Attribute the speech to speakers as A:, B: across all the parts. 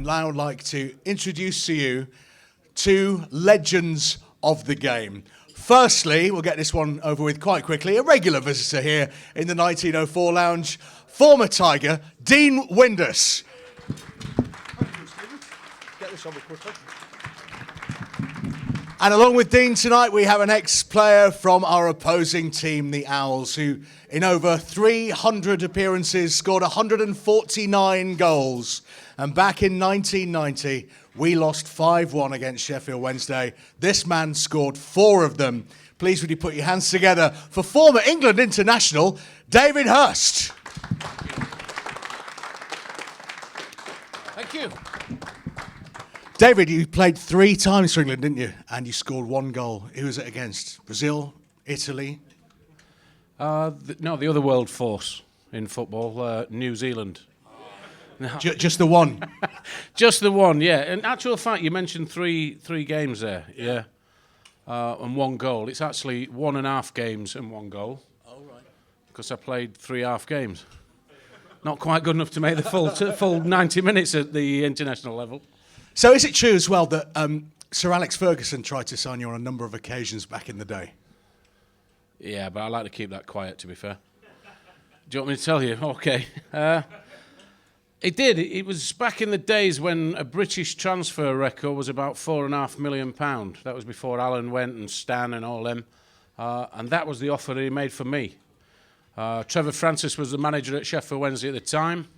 A: now like to introduce to you two legends of the game. Firstly, we'll get this one over with quite quickly. A regular visitor here in the 1904 Lounge, former Tiger, Dean Windass. Get this over quickly. And along with Dean tonight, we have an ex-player from our opposing team, the Owls, who in over 300 appearances scored 149 goals. And back in 1990, we lost 5-1 against Sheffield Wednesday. This man scored 4 of them. Please would you put your hands together for former England international, David Hirst.
B: Thank you.
A: David, you played 3 times for England, didn't you? And you scored 1 goal. Who was it against? Brazil? Italy?
B: No, the other world force in football, New Zealand. No.
A: Just the one?
B: Just the one, yeah. In actual fact, you mentioned three games there, yeah. And 1 goal. It's actually 1.5 games and 1 goal. Oh, right. Because I played 3 half games. Not quite good enough to make the full 90 minutes at the international level.
A: So is it true as well that Sir Alex Ferguson tried to sign you on a number of occasions back in the day?
B: Yeah, but I like to keep that quiet, to be fair. Do you want me to tell you? Okay. It did. It was back in the days when a British transfer record was about £4.5 million. That was before Alan went and Stan and all them. And that was the offer that he made for me. Trevor Francis was the manager at Sheffield Wednesday at the time.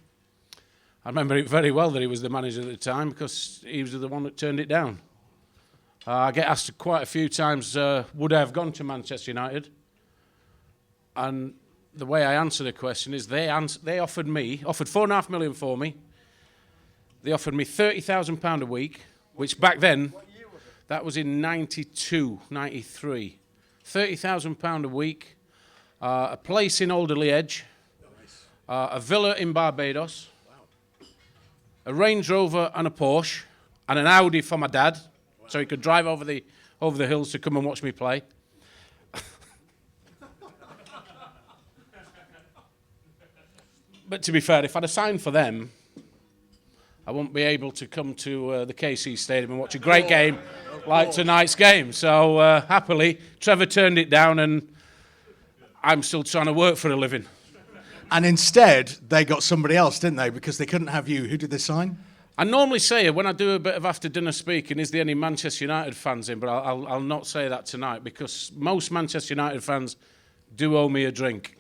B: I remember it very well that he was the manager at the time because he was the one that turned it down. I get asked quite a few times, would I have gone to Manchester United? And the way I answer the question is they offered £4.5 million for me. They offered me £30,000 a week, which back then, that was in 92, 93. £30,000 a week, a place in Alderley Edge, a villa in Barbados, a Range Rover and a Porsche, and an Audi for my dad, so he could drive over the hills to come and watch me play. But to be fair, if I'd have signed for them, I wouldn't be able to come to the KC Stadium and watch a great game like tonight's game. So happily, Trevor turned it down, and I'm still trying to work for a living.
A: And instead, they got somebody else, didn't they? Because they couldn't have you. Who did they sign?
B: I normally say it when I do a bit of after-dinner speaking, is there any Manchester United fans in? But I'll not say that tonight because most Manchester United fans do owe me a drink.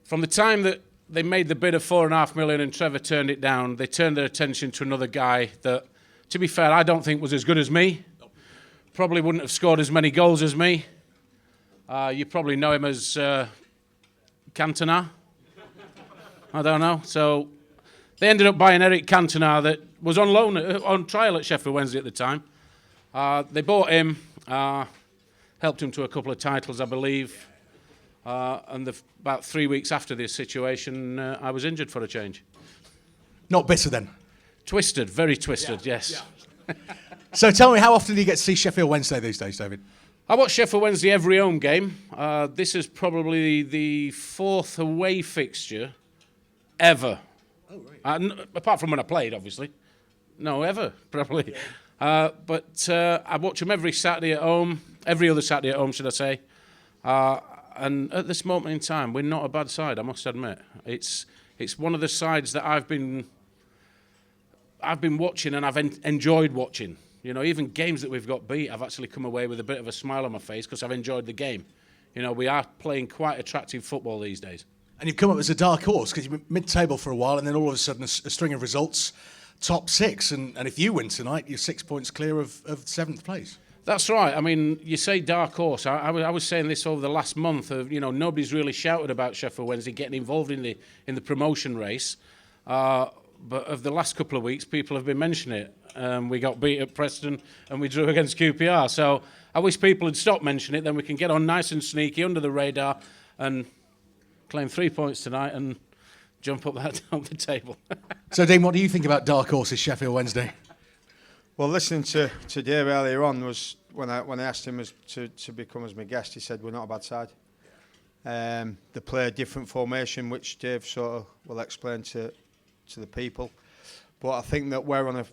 B: From the time that they made the bid of £4.5 million and Trevor turned it down, they turned their attention to another guy that, to be fair, I don't think was as good as me. Probably wouldn't have scored as many goals as me. You probably know him as Cantona. I don't know. So they ended up buying Eric Cantona that was on loan, on trial at Sheffield Wednesday at the time. They bought him, helped him to a couple of titles, I believe. And about 3 weeks after this situation, I was injured for a change.
A: Not bitter then?
B: Twisted, very twisted, yes.
A: Yeah. So tell me, how often do you get to see Sheffield Wednesday these days, David?
B: I watch Sheffield Wednesday every home game. This is probably the 4th away fixture ever. Oh, right. Apart from when I played, obviously. No, ever, probably. Yeah. But I watch them every Saturday at home, every other Saturday at home, should I say. And at this moment in time, we're not a bad side, I must admit. It's one of the sides that I've been watching and I've enjoyed watching. You know, even games that we've got beat, I've actually come away with a bit of a smile on my face because I've enjoyed the game. You know, we are playing quite attractive football these days. And
A: you've come up as a dark horse because you've been mid-table for a while and then all of a sudden a string of results, top 6. And if you win tonight, you're 6 points clear of 7th place.
B: That's right. I mean, you say dark horse. I was saying this over the last month. You know, nobody's really shouted about Sheffield Wednesday getting involved in the promotion race. But of the last couple of weeks, people have been mentioning it. We got beat at Preston and we drew against QPR. So I wish people had stopped mentioning it. Then we can get on nice and sneaky under the radar and claim 3 points tonight and jump up that on the table.
A: So, Dean, what do you think about dark horses Sheffield Wednesday?
C: Well, listening to Dave earlier on was when I asked him to become as my guest, he said we're not a bad side. They play a different formation, which Dave sort of will explain to the people. But I think that we're on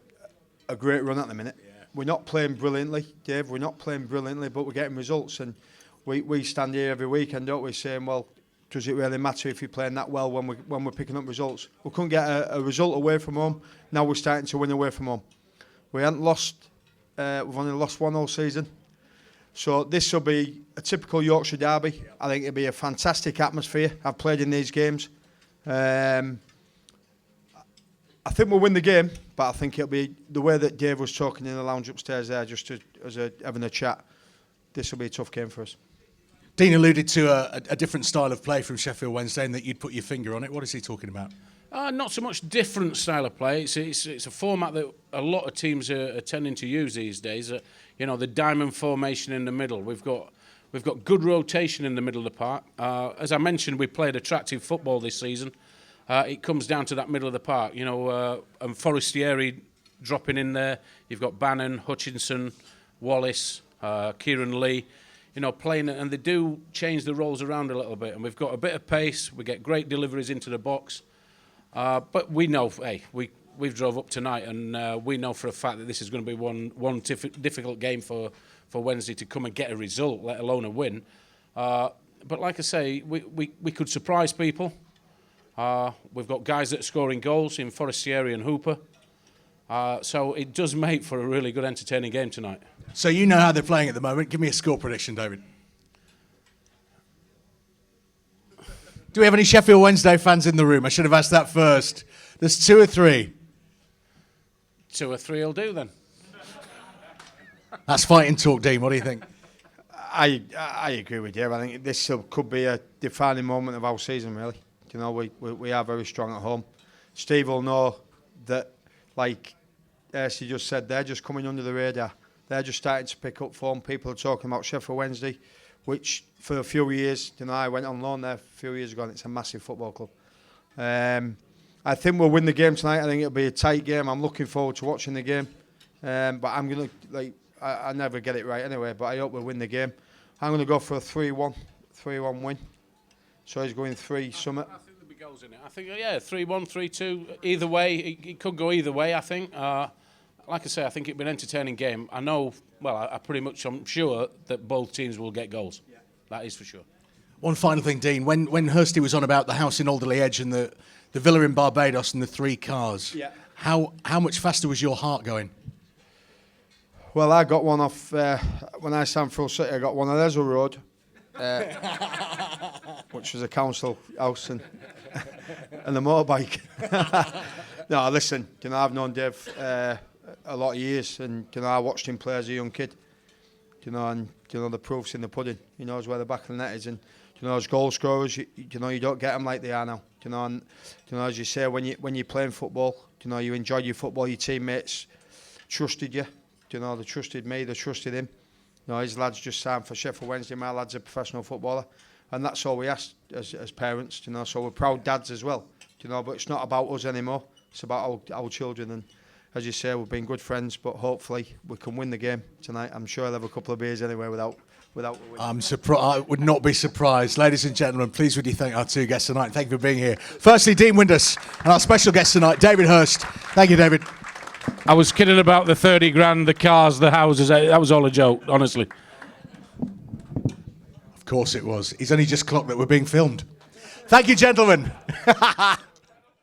C: a great run at the minute. Yeah. We're not playing brilliantly, Dave. We're not playing brilliantly, but we're getting results. And we stand here every weekend, don't we, saying, well, does it really matter if you're playing that well when we're picking up results? We couldn't get a result away from home. Now we're starting to win away from home. We haven't lost. We've only lost one all season. So this will be a typical Yorkshire derby. I think it'll be a fantastic atmosphere. I've played in these games. I think we'll win the game, but I think it'll be the way that Dave was talking in the lounge upstairs there, just having a chat. This will be a tough game for us.
A: Dean alluded to a different style of play from Sheffield Wednesday and that you'd put your finger on it. What is he talking about?
B: Not so much different style of play. It's a format that a lot of teams are tending to use these days. You know, the diamond formation in the middle. We've got good rotation in the middle of the park. As I mentioned, we played attractive football this season. It comes down to that middle of the park. You know, and Forestieri dropping in there. You've got Bannon, Hutchinson, Wallace, Kieran Lee. You know, playing it, and they do change the roles around a little bit. And we've got a bit of pace. We get great deliveries into the box. But we know, hey, we've drove up tonight, and we know for a fact that this is going to be one difficult game for Wednesday to come and get a result, let alone a win. But like I say, we could surprise people. We've got guys that are scoring goals in Forestieri and Hooper. So it does make for a really good, entertaining game tonight.
A: So you know how they're playing at the moment. Give me a score prediction, David. Do we have any Sheffield Wednesday fans in the room? I should have asked that first. There's 2 or 3.
B: 2 or 3 will do then.
A: That's fighting talk, Dean. What do you think?
C: I agree with you. I think this could be a defining moment of our season, really. You know, we are very strong at home. Steve will know that, like Essie just said, they're just coming under the radar. They're just starting to pick up form. People are talking about Sheffield Wednesday, which for a few years, you know, I went on loan there a few years ago, and it's a massive football club. I think we'll win the game tonight. I think it'll be a tight game. I'm looking forward to watching the game. But I'm going to, I never get it right anyway, but I hope we'll win the game. I'm going to go for a 3-1 win. So he's going 3 summit.
B: I think there'll be goals in it. I think, 3-1, 3-2. Either way, it could go either way, I think. Like I say, I think it'll be an entertaining game. I know, well, I'm sure that both teams will get goals. Yeah. That is for sure.
A: One final thing, Dean. When Hirsty was on about the house in Alderley Edge and the villa in Barbados and the 3 cars,
C: yeah.
A: How much faster was your heart going?
C: Well, I got one off, when I signed for City, I got one on Ezel Road, which was a council house, and a motorbike. No, listen, you know, I've known Dave a lot of years, and you know, I watched him play as a young kid. You know, and you know, the proof's in the pudding. He knows where the back of the net is, and you know, as goal scorers, you know, you don't get them like they are now. You know, and you know, as you say, when you're playing football, you know, you enjoyed your football. Your teammates trusted you. You know, they trusted me. They trusted him. You know, his lads just signed for Sheffield Wednesday. My lad's a professional footballer, and that's all we ask as parents. You know, so we're proud dads as well. You know, but it's not about us anymore. It's about our children, and as you say, we've been good friends. But hopefully, we can win the game tonight. I'm sure I'll have a couple of beers anyway without.
A: I'm surprised. I would not be surprised. Ladies and gentlemen, please would you thank our 2 guests tonight. Thank you for being here. Firstly, Dean Windass, and our special guest tonight, David Hirst. Thank you, David.
B: I was kidding about the 30 grand, the cars, the houses. That was all a joke, honestly.
A: Of course it was. He's only just clocked that we're being filmed. Thank you, gentlemen.